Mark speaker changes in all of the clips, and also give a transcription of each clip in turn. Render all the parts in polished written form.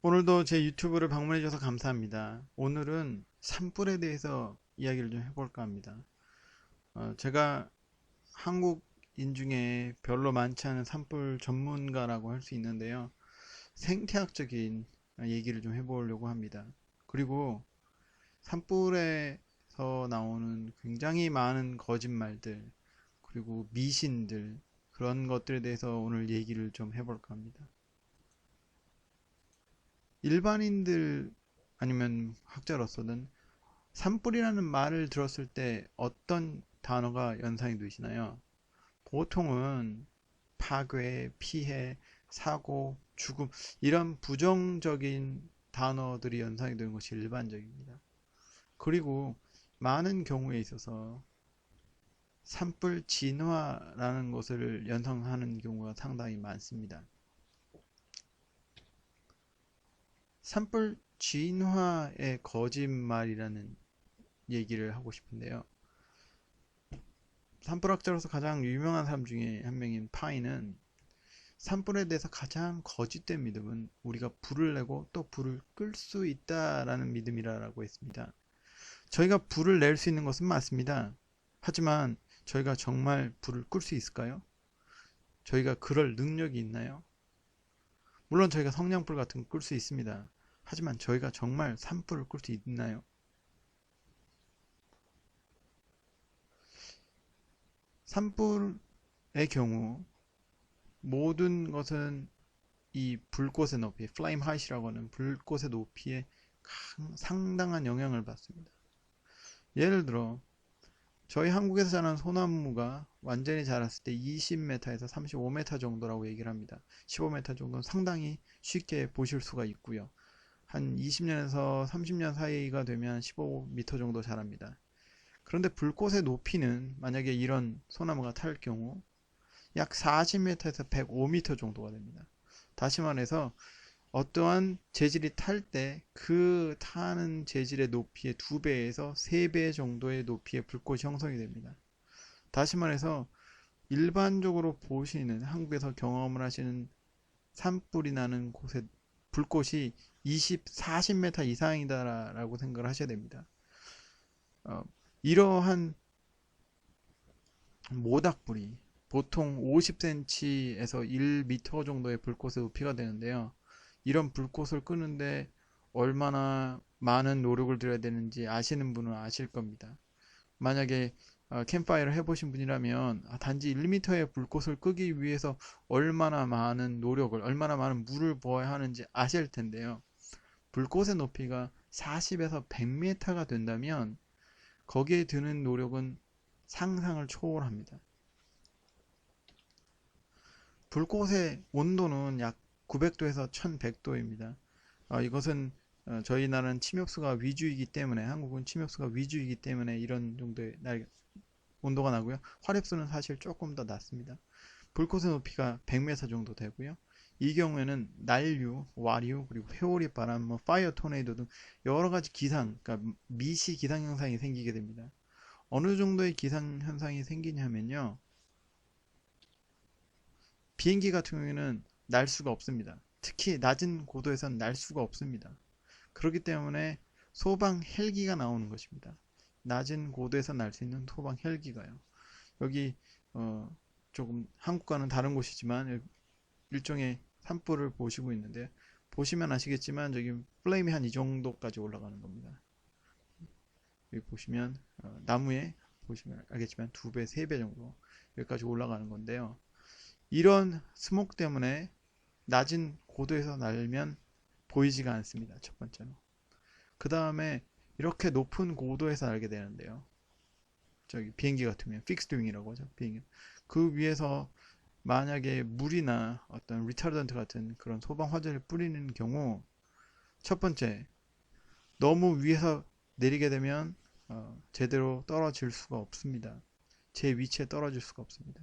Speaker 1: 오늘도 제 유튜브를 방문해 주셔서 감사합니다. 오늘은 산불에 대해서 이야기를 좀 해볼까 합니다. 제가 한국인 중에 별로 많지 않은 산불 전문가라고 할 수 있는데요. 생태학적인 얘기를 좀 해보려고 합니다. 그리고 산불에서 나오는 굉장히 많은 거짓말들, 그리고 미신들, 그런 것들에 대해서 오늘 얘기를 좀 해볼까 합니다. 일반인들 아니면 학자로서는 산불이라는 말을 들었을 때 어떤 단어가 연상이 되시나요? 보통은 파괴, 피해, 사고, 죽음 이런 부정적인 단어들이 연상이 되는 것이 일반적입니다. 그리고 많은 경우에 있어서 산불 진화라는 것을 연상하는 경우가 상당히 많습니다. 산불 진화의 거짓말이라는 얘기를 하고 싶은데요. 산불학자로서 가장 유명한 사람 중에 한 명인 파이는 산불에 대해서 가장 거짓된 믿음은 우리가 불을 내고 또 불을 끌 수 있다라는 믿음이라고 했습니다. 저희가 불을 낼 수 있는 것은 맞습니다. 하지만 저희가 정말 불을 끌 수 있을까요? 저희가 그럴 능력이 있나요? 물론 저희가 성냥불 같은 거 끌 수 있습니다. 하지만 저희가 정말 산불을 끌 수 있나요? 산불의 경우 모든 것은 이 불꽃의 높이, flame height이라고 하는 불꽃의 높이에 상당한 영향을 받습니다. 예를 들어 저희 한국에서 자란 소나무가 완전히 자랐을 때 20m에서 35m 정도라고 얘기를 합니다. 15m 정도는 상당히 쉽게 보실 수가 있고요. 한 20년에서 30년 사이가 되면 15m 정도 자랍니다. 그런데 불꽃의 높이는 만약에 이런 소나무가 탈 경우 약 40m에서 105m 정도가 됩니다. 다시 말해서 어떠한 재질이 탈 때 그 타는 재질의 높이의 2배에서 3배 정도의 높이의 불꽃이 형성이 됩니다. 다시 말해서 일반적으로 보시는 한국에서 경험을 하시는 산불이 나는 곳의 불꽃이 40m 이상이다라고 생각을 하셔야 됩니다. 어, 이러한 모닥불이 보통 50cm에서 1m 정도의 불꽃의 높이가 되는데요. 이런 불꽃을 끄는데 얼마나 많은 노력을 들여야 되는지 아시는 분은 아실 겁니다. 만약에 캠파이어를 해보신 분이라면 단지 1m의 불꽃을 끄기 위해서 얼마나 많은 노력을, 얼마나 많은 물을 부어야 하는지 아실 텐데요. 불꽃의 높이가 40에서 100m가 된다면 거기에 드는 노력은 상상을 초월합니다. 불꽃의 온도는 약 900도에서 1100도입니다. 이것은 저희 나라는 침엽수가 위주이기 때문에 한국은 침엽수가 위주이기 때문에 이런 정도의 온도가 나고요. 화력수는 사실 조금 더 낮습니다. 불꽃의 높이가 100m 정도 되고요. 이 경우에는 난류, 와류, 그리고 회오리 바람, 파이어 토네이도 등 여러 가지 기상, 그러니까 미시 기상 현상이 생기게 됩니다. 어느 정도의 기상 현상이 생기냐면요. 비행기 같은 경우에는 날 수가 없습니다. 특히 낮은 고도에선 날 수가 없습니다. 그렇기 때문에 소방 헬기가 나오는 것입니다. 낮은 고도에서 날 수 있는 소방 헬기가요. 여기 조금 한국과는 다른 곳이지만 일종의 산불을 보시고 있는데 보시면 아시겠지만 저기 플레임이 한 이 정도까지 올라가는 겁니다. 여기 보시면 나무에 보시면 알겠지만 2배, 3배 정도 여기까지 올라가는 건데요. 이런 스모크 때문에 낮은 고도에서 날면 보이지가 않습니다. 첫 번째로. 그 다음에 이렇게 높은 고도에서 날게 되는데요. 저기 비행기 같으면 픽스드 윙이라고 하죠. 비행기. 그 위에서 만약에 물이나 어떤 리타던트 같은 그런 소방 화재를 뿌리는 경우 첫 번째 너무 위에서 내리게 되면 제대로 떨어질 수가 없습니다. 제 위치에 떨어질 수가 없습니다.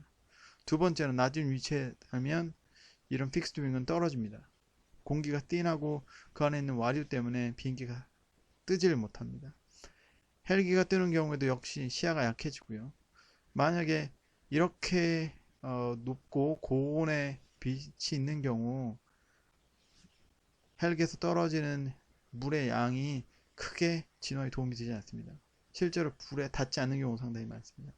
Speaker 1: 두 번째는 낮은 위치에 하면 이런 픽스드 윙은 떨어집니다. 공기가 띵하고 그 안에 있는 와류 때문에 비행기가 뜨지를 못합니다. 헬기가 뜨는 경우에도 역시 시야가 약해지고요. 만약에 이렇게 높고 고온의 빛이 있는 경우 헬기에서 떨어지는 물의 양이 크게 진화에 도움이 되지 않습니다. 실제로 불에 닿지 않는 경우가 상당히 많습니다.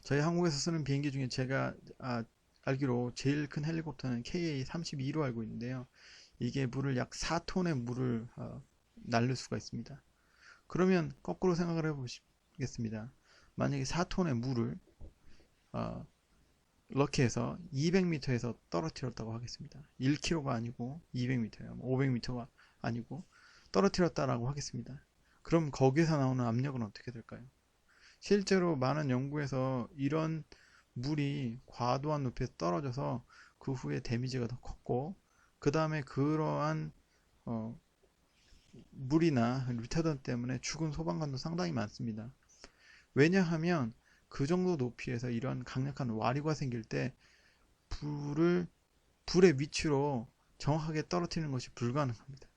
Speaker 1: 저희 한국에서 쓰는 비행기 중에 제가 알기로 제일 큰 헬리콥터는 KA-32로 알고 있는데요. 이게 물을 약 4톤의 물을 날릴 수가 있습니다. 그러면 거꾸로 생각을 해보겠습니다. 만약에 4톤의 물을 럭키에서 200m에서 떨어뜨렸다고 하겠습니다. 1km가 아니고 200m예요. 500m가 아니고 떨어뜨렸다라고 하겠습니다. 그럼 거기서 나오는 압력은 어떻게 될까요? 실제로 많은 연구에서 이런 물이 과도한 높이에 떨어져서 그 후에 데미지가 더 컸고, 그 다음에 그러한 물이나 리타던 때문에 죽은 소방관도 상당히 많습니다. 왜냐하면 그 정도 높이에서 이런 강력한 와류가 생길 때 불의 위치로 정확하게 떨어뜨리는 것이 불가능합니다.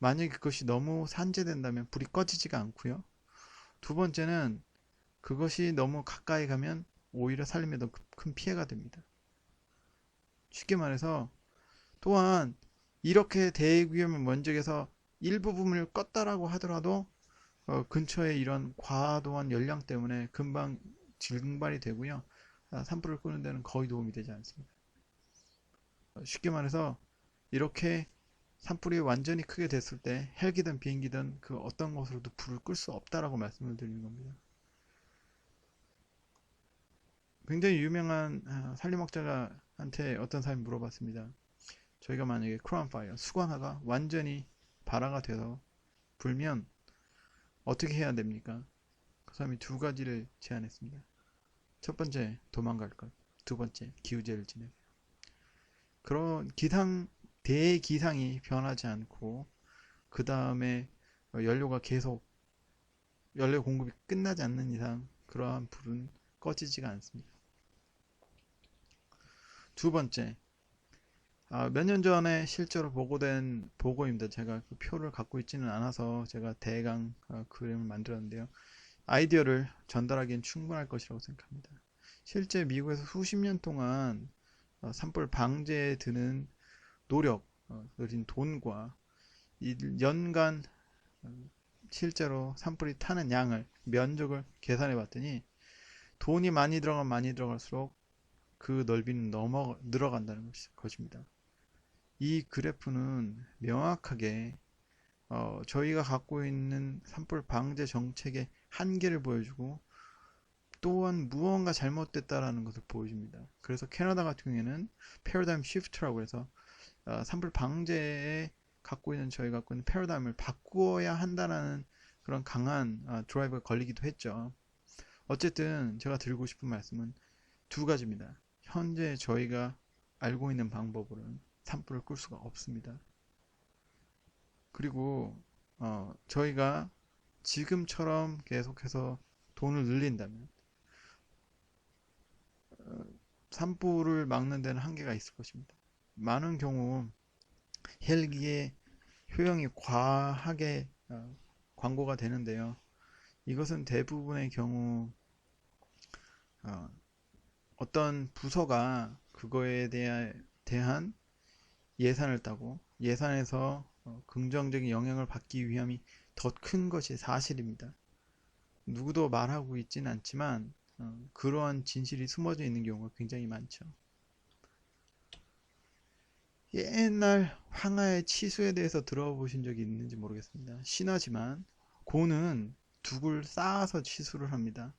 Speaker 1: 만약에 그것이 너무 산재된다면 불이 꺼지지가 않고요. 두 번째는 그것이 너무 가까이 가면 오히려 살림에 더 큰 피해가 됩니다. 쉽게 말해서 또한 이렇게 대기오염 면적에서 일부분을 껐다라고 하더라도 근처에 이런 과도한 열량 때문에 금방 증발이 되고요. 산불을 끄는 데는 거의 도움이 되지 않습니다. 쉽게 말해서 이렇게 산불이 완전히 크게 됐을 때 헬기든 비행기든 그 어떤 것으로도 불을 끌 수 없다라고 말씀을 드리는 겁니다. 굉장히 유명한 산림학자한테 어떤 사람이 물어봤습니다. 저희가 만약에 크라운 파이어, 수광화가 완전히 발화가 돼서 불면 어떻게 해야 됩니까? 그 사람이 두 가지를 제안했습니다. 첫 번째, 도망갈 것. 두 번째, 기우제를 지내세요. 그런 대기상이 변하지 않고 그 다음에 연료 공급이 끝나지 않는 이상 그러한 불은 꺼지지가 않습니다. 두 번째, 몇 년 전에 실제로 보고된 보고입니다. 제가 그 표를 갖고 있지는 않아서 제가 대강 그림을 만들었는데요. 아이디어를 전달하기엔 충분할 것이라고 생각합니다. 실제 미국에서 수십 년 동안 산불 방제에 드는 노력, 들인 돈과 연간 실제로 산불이 타는 면적을 계산해 봤더니 돈이 많이 들어갈수록 그 넓이는 늘어간다는 것입니다. 이 그래프는 명확하게 저희가 갖고 있는 산불 방제 정책의 한계를 보여주고 또한 무언가 잘못됐다라는 것을 보여줍니다. 그래서 캐나다 같은 경우에는 패러다임 시프트라고 해서 산불 방제에 저희가 갖고 있는 패러다임을 바꾸어야 한다는 그런 강한 드라이브가 걸리기도 했죠. 어쨌든 제가 드리고 싶은 말씀은 두 가지입니다. 현재 저희가 알고 있는 방법으로는 산불을 끌 수가 없습니다. 그리고 저희가 지금처럼 계속해서 돈을 늘린다면 산불을 막는 데는 한계가 있을 것입니다. 많은 경우 헬기의 효용이 과하게 광고가 되는데요. 이것은 대부분의 경우 어떤 부서가 그거에 대한 예산을 따고 예산에서 긍정적인 영향을 받기 위함이 더 큰 것이 사실입니다. 누구도 말하고 있지는 않지만 그러한 진실이 숨어져 있는 경우가 굉장히 많죠. 옛날 황하의 치수에 대해서 들어보신 적이 있는지 모르겠습니다. 신화지만 고는 둑을 쌓아서 치수를 합니다.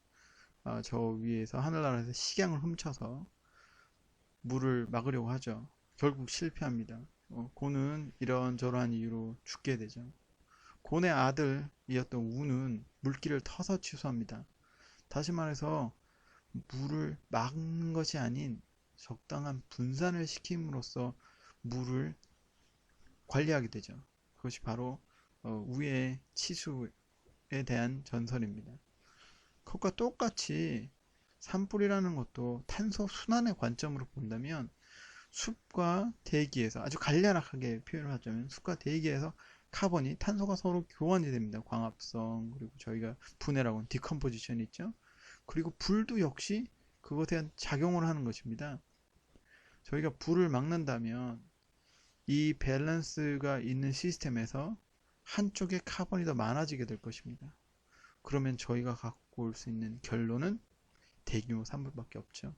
Speaker 1: 저 위에서 하늘나라에서 식양을 훔쳐서 물을 막으려고 하죠. 결국 실패합니다. 고는 이런저러한 이유로 죽게 되죠. 곤의 아들이었던 우는 물길을 터서 취소합니다. 다시 말해서 물을 막는 것이 아닌 적당한 분산을 시킴으로써 물을 관리하게 되죠. 그것이 바로 우의 치수에 대한 전설입니다. 그것과 똑같이 산불이라는 것도 탄소 순환의 관점으로 본다면 숲과 대기에서 아주 간략하게 표현을 하자면 숲과 대기에서 탄소가 서로 교환이 됩니다. 광합성, 그리고 저희가 분해라고 하는 디컴포지션이 있죠. 그리고 불도 역시 그것에 대한 작용을 하는 것입니다. 저희가 불을 막는다면 이 밸런스가 있는 시스템에서 한쪽에 카본이 더 많아지게 될 것입니다. 그러면 저희가 갖고 올 수 있는 결론은 대규모 산불밖에 없죠.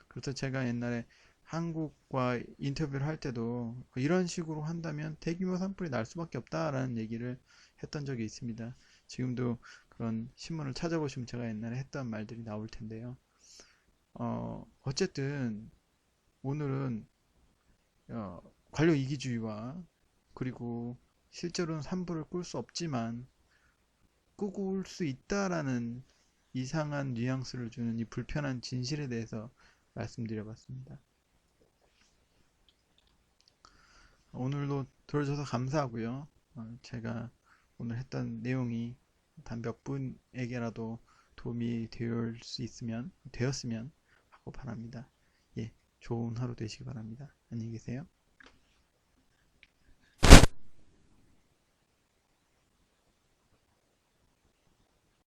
Speaker 1: 그래서 제가 옛날에 한국과 인터뷰를 할 때도 이런 식으로 한다면 대규모 산불이 날 수밖에 없다라는 얘기를 했던 적이 있습니다. 지금도 그런 신문을 찾아보시면 제가 옛날에 했던 말들이 나올 텐데요. 어쨌든 오늘은 관료 이기주의와 그리고 실제로는 산불을 끌 수 없지만 끄고 올 수 있다라는 이상한 뉘앙스를 주는 이 불편한 진실에 대해서 말씀드려봤습니다. 오늘도 들어줘서 감사하고요. 제가 오늘 했던 내용이 단 몇 분에게라도 도움이 되었으면 하고 바랍니다. 예, 좋은 하루 되시기 바랍니다. 안녕히 계세요.